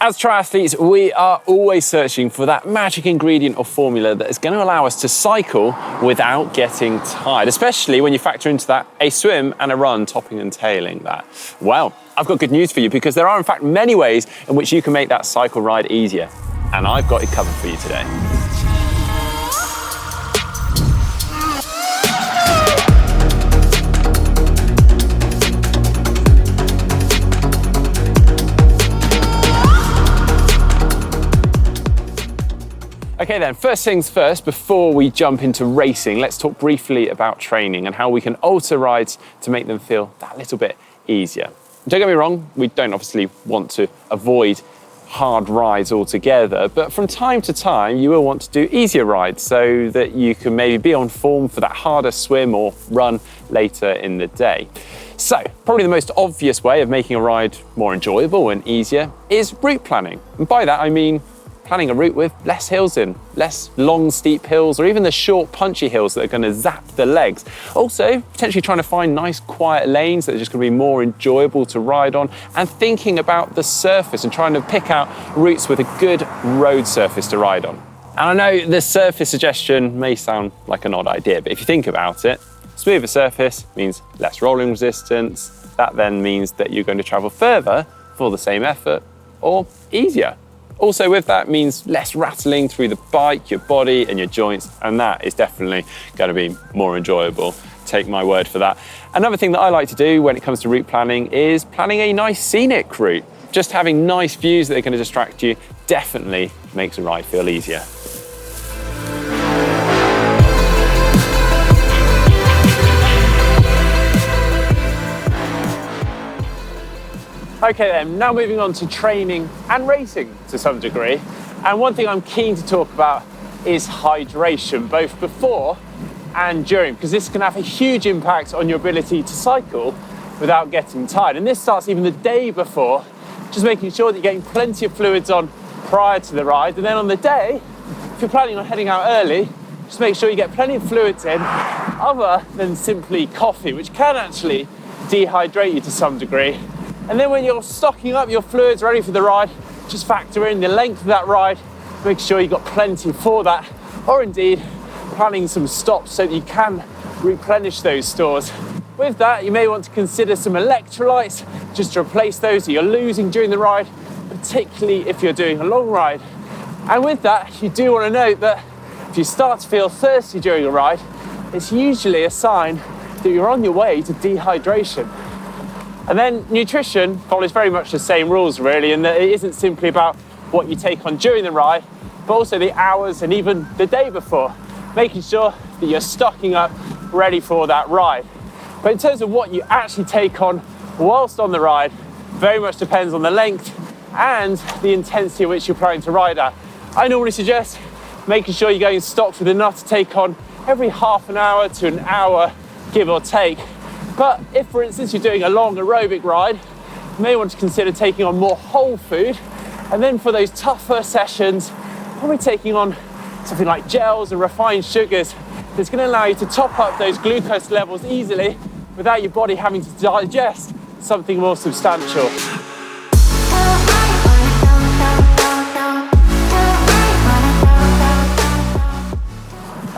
As triathletes, we are always searching for that magic ingredient or formula that is going to allow us to cycle without getting tired, especially when you factor into that a swim and a run topping and tailing that. Well, I've got good news for you because there are in fact many ways in which you can make that cycle ride easier. And I've got it covered for you today. Okay then, first things first, before we jump into racing, let's talk briefly about training and how we can alter rides to make them feel that little bit easier. Don't get me wrong, we don't obviously want to avoid hard rides altogether, but from time to time you will want to do easier rides so that you can maybe be on form for that harder swim or run later in the day. So, probably the most obvious way of making a ride more enjoyable and easier is route planning. And by that I mean planning a route with less hills in, less long steep hills or even the short punchy hills that are going to zap the legs. Also, potentially trying to find nice quiet lanes that are just going to be more enjoyable to ride on, and thinking about the surface and trying to pick out routes with a good road surface to ride on. And I know the surface suggestion may sound like an odd idea, but if you think about it, smoother surface means less rolling resistance. That then means that you're going to travel further for the same effort or easier. Also with that means less rattling through the bike, your body and your joints, and that is definitely going to be more enjoyable. Take my word for that. Another thing that I like to do when it comes to route planning is planning a nice scenic route. Just having nice views that are going to distract you definitely makes a ride feel easier. Okay then, now moving on to training and racing to some degree. And one thing I'm keen to talk about is hydration, both before and during, because this can have a huge impact on your ability to cycle without getting tired. And this starts even the day before, just making sure that you're getting plenty of fluids on prior to the ride. And then on the day, if you're planning on heading out early, just make sure you get plenty of fluids in, other than simply coffee, which can actually dehydrate you to some degree. And then when you're stocking up your fluids ready for the ride, just factor in the length of that ride, make sure you've got plenty for that, or indeed planning some stops so that you can replenish those stores. With that, you may want to consider some electrolytes just to replace those that you're losing during the ride, particularly if you're doing a long ride. And with that, you do want to note that if you start to feel thirsty during a ride, it's usually a sign that you're on your way to dehydration. And then nutrition follows very much the same rules really, and that it isn't simply about what you take on during the ride, but also the hours and even the day before, making sure that you're stocking up ready for that ride. But in terms of what you actually take on whilst on the ride, very much depends on the length and the intensity at which you're planning to ride at. I normally suggest making sure you're going stocked with enough to take on every half an hour to an hour, give or take. But if, for instance, you're doing a long aerobic ride, you may want to consider taking on more whole food. And then for those tougher sessions, probably taking on something like gels and refined sugars that's going to allow you to top up those glucose levels easily without your body having to digest something more substantial.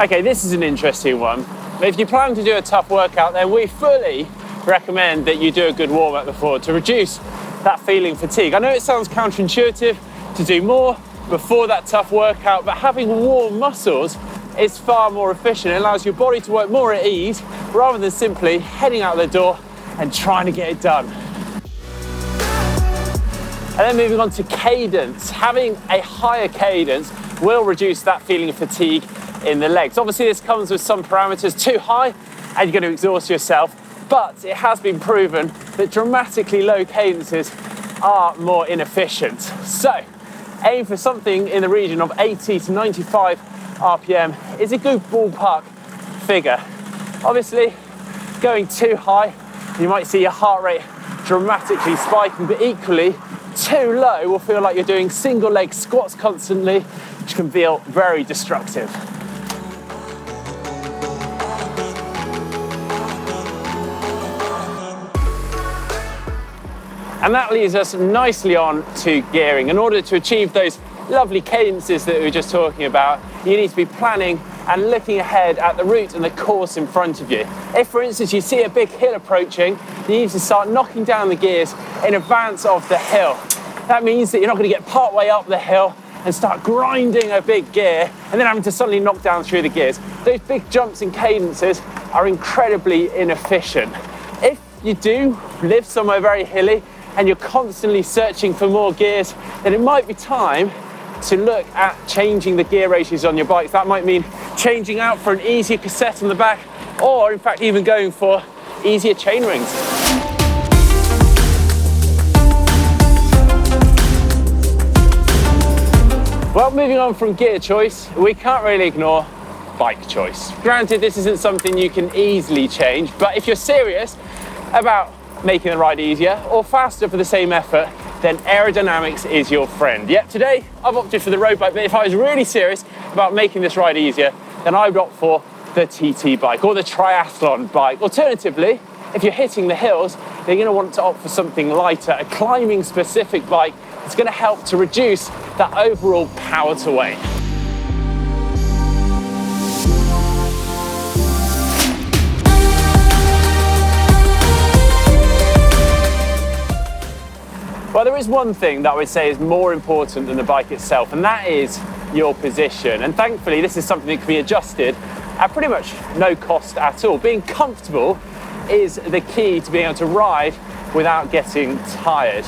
Okay, this is an interesting one. If you plan to do a tough workout, then we fully recommend that you do a good warm-up before to reduce that feeling of fatigue. I know it sounds counterintuitive to do more before that tough workout, but having warm muscles is far more efficient. It allows your body to work more at ease rather than simply heading out the door and trying to get it done. And then moving on to cadence. Having a higher cadence will reduce that feeling of fatigue in the legs. Obviously this comes with some parameters. Too high and you're going to exhaust yourself, but it has been proven that dramatically low cadences are more inefficient. So aim for something in the region of 80 to 95 RPM is a good ballpark figure. Obviously going too high, you might see your heart rate dramatically spiking, but equally too low will feel like you're doing single leg squats constantly, which can feel very destructive. And that leads us nicely on to gearing. In order to achieve those lovely cadences that we were just talking about, you need to be planning and looking ahead at the route and the course in front of you. If, for instance, you see a big hill approaching, you need to start knocking down the gears in advance of the hill. That means that you're not going to get part way up the hill and start grinding a big gear and then having to suddenly knock down through the gears. Those big jumps and cadences are incredibly inefficient. If you do live somewhere very hilly and you're constantly searching for more gears, then it might be time to look at changing the gear ratios on your bikes. That might mean changing out for an easier cassette on the back, or in fact even going for easier chain rings. Well, moving on from gear choice, we can't really ignore bike choice. Granted, this isn't something you can easily change, but if you're serious about making the ride easier or faster for the same effort, then aerodynamics is your friend. Yet today, I've opted for the road bike, but if I was really serious about making this ride easier, then I would opt for the TT bike or the triathlon bike. Alternatively, if you're hitting the hills, then you're going to want to opt for something lighter, a climbing specific bike that's going to help to reduce that overall power to weight. Well, there is one thing that I would say is more important than the bike itself, and that is your position. And thankfully, this is something that can be adjusted at pretty much no cost at all. Being comfortable is the key to being able to ride without getting tired.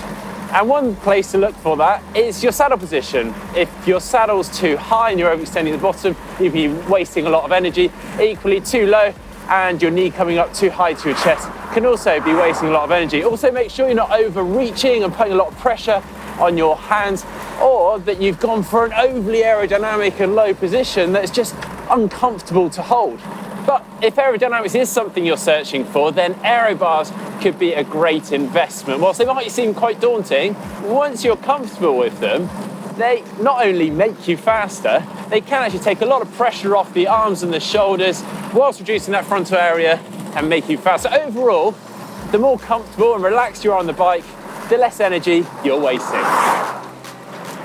And one place to look for that is your saddle position. If your saddle's too high and you're overextending the bottom, you'll be wasting a lot of energy. Equally, too low and your knee coming up too high to your chest can also be wasting a lot of energy. Also, make sure you're not overreaching and putting a lot of pressure on your hands, or that you've gone for an overly aerodynamic and low position that's just uncomfortable to hold. But if aerodynamics is something you're searching for, then aero bars could be a great investment. Whilst they might seem quite daunting, once you're comfortable with them, they not only make you faster, they can actually take a lot of pressure off the arms and the shoulders whilst reducing that frontal area and make you faster. Overall, the more comfortable and relaxed you are on the bike, the less energy you're wasting.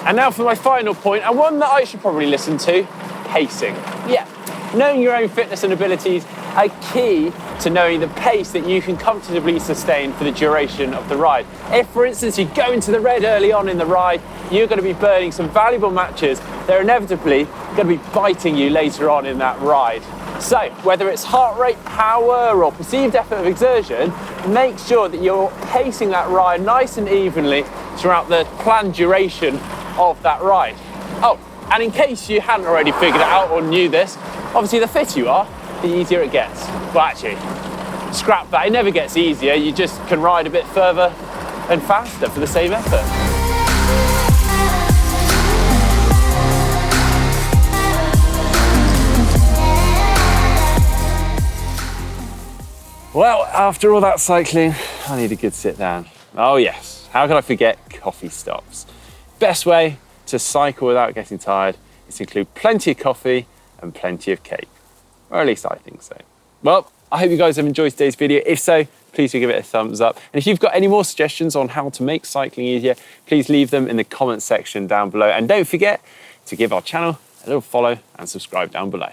And now for my final point, and one that I should probably listen to, pacing. Yeah, knowing your own fitness and abilities are key to knowing the pace that you can comfortably sustain for the duration of the ride. If, for instance, you go into the red early on in the ride, you're going to be burning some valuable matches. They're inevitably going to be biting you later on in that ride. So, whether it's heart rate, power, or perceived effort of exertion, make sure that you're pacing that ride nice and evenly throughout the planned duration of that ride. Oh, and in case you hadn't already figured it out or knew this, obviously the fitter you are, the easier it gets. Well, actually, scrap that. It never gets easier. You just can ride a bit further and faster for the same effort. Well, after all that cycling, I need a good sit down. Oh yes, how can I forget coffee stops? Best way to cycle without getting tired is to include plenty of coffee and plenty of cake. Or at least I think so. Well, I hope you guys have enjoyed today's video. If so, please do give it a thumbs up. And if you've got any more suggestions on how to make cycling easier, please leave them in the comments section down below. And don't forget to give our channel a little follow and subscribe down below.